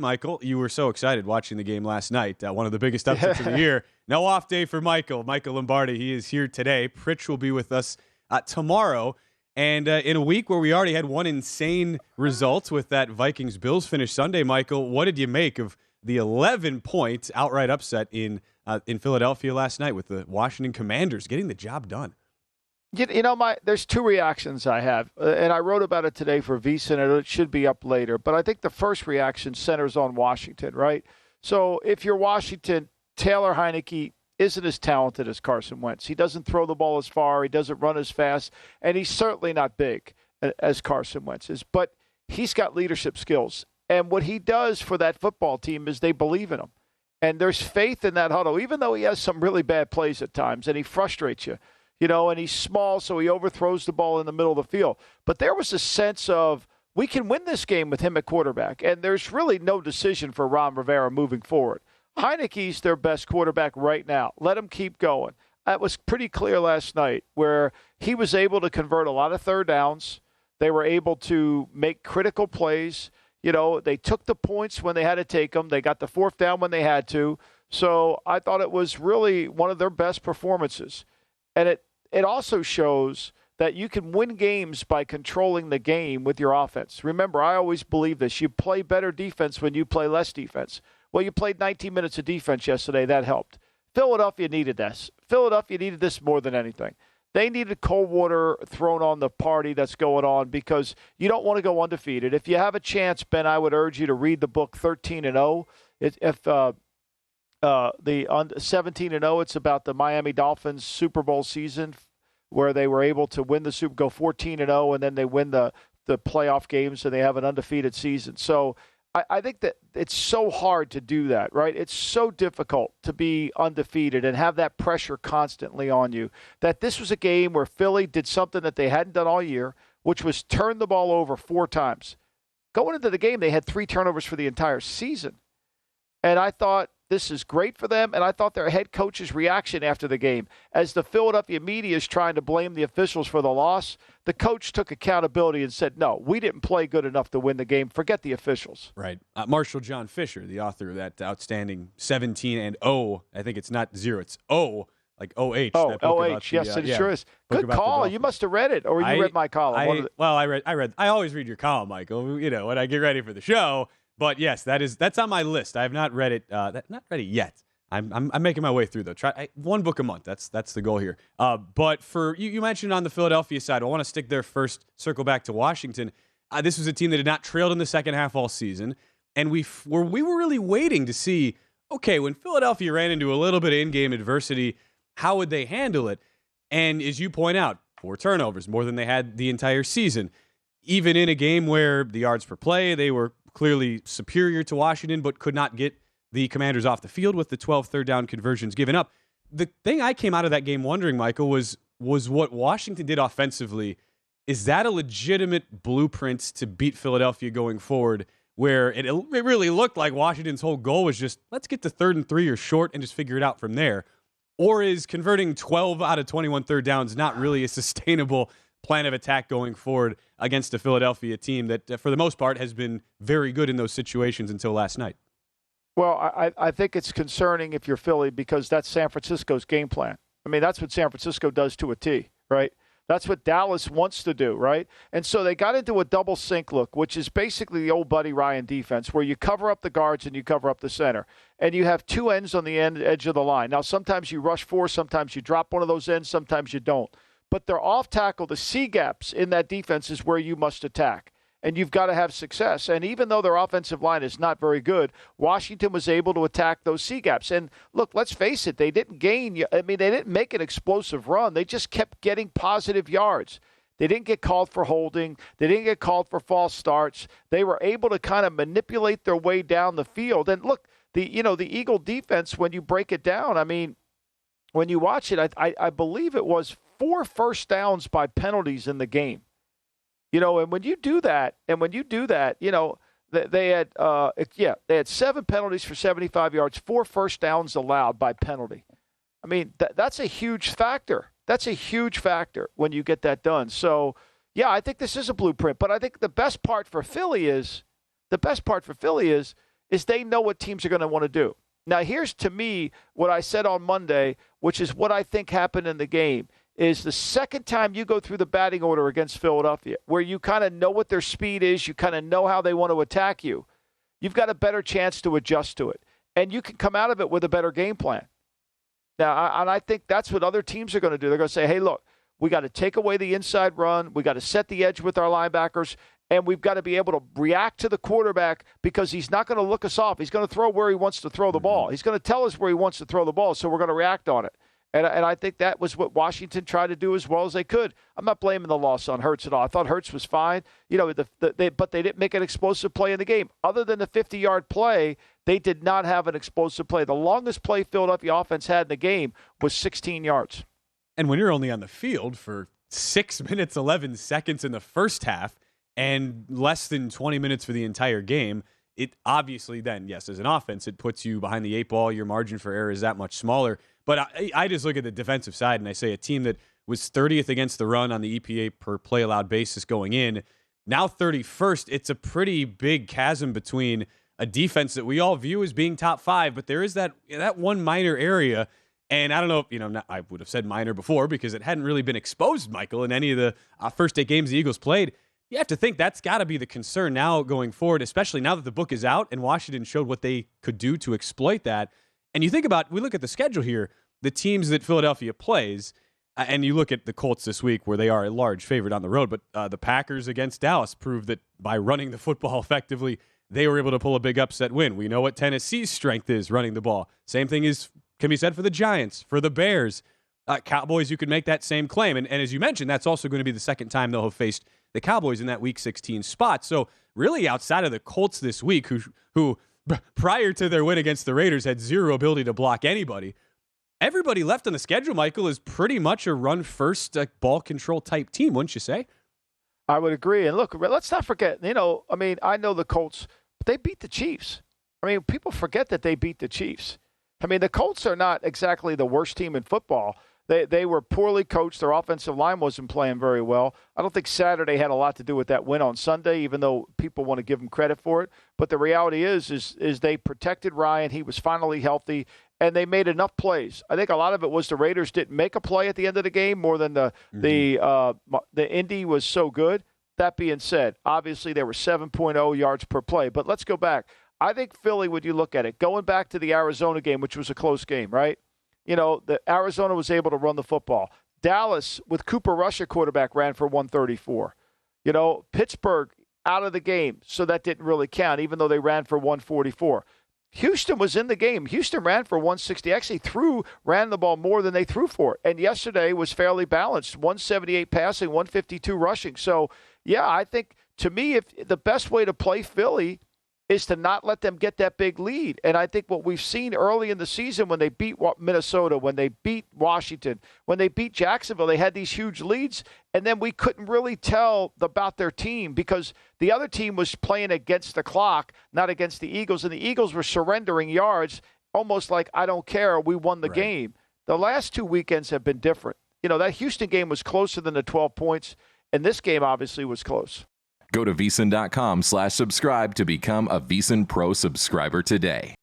Michael, you were so excited watching the game last night. One of the biggest upsets of the year. No off day for Michael. Michael Lombardi, he is here today. Pritch will be with us tomorrow. And in a week where we already had one insane result with that Vikings-Bills finish Sunday, Michael, what did you make of the 11-point outright upset in Philadelphia last night with the Washington Commanders getting the job done? There's two reactions I have, and I wrote about it today for VSiN, and it should be up later. But I think the first reaction centers on Washington, right? So if you're Washington, Taylor Heinicke isn't as talented as Carson Wentz. He doesn't throw the ball as far. He doesn't run as fast, and he's certainly not big as Carson Wentz is. But he's got leadership skills, and what he does for that football team is they believe in him, and there's faith in that huddle, even though he has some really bad plays at times, and he frustrates you. And he's small, so he overthrows the ball in the middle of the field. But there was a sense of, we can win this game with him at quarterback, and there's really no decision for Ron Rivera moving forward. Heinicke's their best quarterback right now. Let him keep going. That was pretty clear last night, where he was able to convert a lot of third downs. They were able to make critical plays. They took the points when they had to take them. They got the fourth down when they had to. So I thought it was really one of their best performances. And it also shows that you can win games by controlling the game with your offense. Remember, I always believe this. You play better defense when you play less defense. Well, you played 19 minutes of defense yesterday. That helped. Philadelphia needed this. Philadelphia needed this more than anything. They needed cold water thrown on the party that's going on, because you don't want to go undefeated. If you have a chance, Ben, I would urge you to read the book 13-0. The 17-0, it's about the Miami Dolphins Super Bowl season, where they were able to win the Super Bowl 14-0, and then they win the playoff games, and they have an undefeated season. So I think that it's so hard to do that, right? It's so difficult to be undefeated and have that pressure constantly on you, that this was a game where Philly did something that they hadn't done all year, which was turn the ball over 4 times. Going into the game, they had 3 turnovers for the entire season. And I thought, this is great for them, and I thought their head coach's reaction after the game, as the Philadelphia media is trying to blame the officials for the loss, the coach took accountability and said, no, we didn't play good enough to win the game. Forget the officials. Right. Marshall John Fisher, the author of that outstanding 17-0, I think it's not 0, it's O, like O-H. Oh, O-H, yes, it sure is. Good call. You must have read it, or you read my column. I always read your column, Michael, when I get ready for the show. But yes, that's on my list. I have not read it. Not read it yet. I'm making my way through though. One book a month. That's the goal here. But for you mentioned on the Philadelphia side, I want to stick there first. Circle back to Washington. This was a team that had not trailed in the second half all season, and we were really waiting to see. Okay, when Philadelphia ran into a little bit of in-game adversity, how would they handle it? And as you point out, 4 turnovers, more than they had the entire season. Even in a game where the yards per play, they were clearly superior to Washington, but could not get the Commanders off the field with the 12 third down conversions given up. The thing I came out of that game wondering, Michael, was what Washington did offensively. Is that a legitimate blueprint to beat Philadelphia going forward, where it really looked like Washington's whole goal was just, let's get to 3rd and 3 or short and just figure it out from there? Or is converting 12 out of 21 third downs not really a sustainable plan of attack going forward against a Philadelphia team that, for the most part, has been very good in those situations until last night? Well, I think it's concerning if you're Philly, because that's San Francisco's game plan. I mean, that's what San Francisco does to a T, right? That's what Dallas wants to do, right? And so they got into a double sync look, which is basically the old Buddy Ryan defense, where you cover up the guards and you cover up the center. And you have 2 ends on the edge of the line. Now, sometimes you rush 4, sometimes you drop one of those ends, sometimes you don't. But they're off tackle. The C gaps in that defense is where you must attack. And you've got to have success. And even though their offensive line is not very good, Washington was able to attack those C gaps. And look, let's face it, they didn't they didn't make an explosive run. They just kept getting positive yards. They didn't get called for holding. They didn't get called for false starts. They were able to kind of manipulate their way down the field. And look, the Eagle defense, when you break it down, I mean, when you watch it, I believe it was 4 first downs by penalties in the game. And when you do that, they had 7 penalties for 75 yards, 4 first downs allowed by penalty. I mean, that's a huge factor. That's a huge factor when you get that done. So, yeah, I think this is a blueprint. But I think the best part for Philly is is they know what teams are going to want to do. Now, here's to me what I said on Monday, which is what I think happened in the game, is the second time you go through the batting order against Philadelphia, where you kind of know what their speed is, you kind of know how they want to attack you, you've got a better chance to adjust to it. And you can come out of it with a better game plan. Now, I think that's what other teams are going to do. They're going to say, hey, look, we got to take away the inside run. We got to set the edge with our linebackers. And we've got to be able to react to the quarterback because he's not going to look us off. He's going to throw where he wants to throw the ball. He's going to tell us where he wants to throw the ball, so we're going to react on it. And I think that was what Washington tried to do as well as they could. I'm not blaming the loss on Hurts at all. I thought Hurts was fine, but they didn't make an explosive play in the game. Other than the 50-yard play, they did not have an explosive play. The longest play Philadelphia offense had in the game was 16 yards. And when you're only on the field for 6 minutes, 11 seconds in the first half and less than 20 minutes for the entire game, it obviously then, yes, as an offense, it puts you behind the 8 ball. Your margin for error is that much smaller. But I just look at the defensive side and I say a team that was 30th against the run on the EPA per play allowed basis going in, now 31st. It's a pretty big chasm between a defense that we all view as being top 5, but there is that one minor area. And I don't know if, I would have said minor before because it hadn't really been exposed, Michael, in any of the first 8 games the Eagles played. You have to think that's got to be the concern now going forward, especially now that the book is out and Washington showed what they could do to exploit that. And you think about, we look at the schedule here, the teams that Philadelphia plays, and you look at the Colts this week where they are a large favorite on the road, but the Packers against Dallas proved that by running the football effectively, they were able to pull a big upset win. We know what Tennessee's strength is running the ball. Same thing can be said for the Giants, for the Bears. Cowboys, you could make that same claim. And as you mentioned, that's also going to be the second time they'll have faced the Cowboys in that Week 16 spot. So really outside of the Colts this week, who prior to their win against the Raiders had zero ability to block anybody, everybody left on the schedule, Michael, is pretty much a run-first ball control type team, wouldn't you say? I would agree. And look, let's not forget, I know the Colts, but they beat the Chiefs. People forget that they beat the Chiefs. The Colts are not exactly the worst team in football. They were poorly coached. Their offensive line wasn't playing very well. I don't think Saturday had a lot to do with that win on Sunday, even though people want to give them credit for it. But the reality is they protected Ryan. He was finally healthy, and they made enough plays. I think a lot of it was the Raiders didn't make a play at the end of the game more than the Indy was so good. That being said, obviously they were 7.0 yards per play. But let's go back. I think Philly, when you look at it, going back to the Arizona game, which was a close game, right? The Arizona was able to run the football. Dallas, with Cooper Rush at quarterback, ran for 134. Pittsburgh out of the game, so that didn't really count, even though they ran for 144. Houston was in the game. Houston ran for 160. Actually ran the ball more than they threw for. And yesterday was fairly balanced, 178 passing, 152 rushing. So, yeah, I think, to me, if the best way to play Philly is to not let them get that big lead. And I think what we've seen early in the season when they beat Minnesota, when they beat Washington, when they beat Jacksonville, they had these huge leads, and then we couldn't really tell about their team because the other team was playing against the clock, not against the Eagles, and the Eagles were surrendering yards almost like, I don't care, we won the game. The last 2 weekends have been different. That Houston game was closer than the 12 points, and this game obviously was close. Go to VSiN.com/subscribe to become a VSiN Pro subscriber today.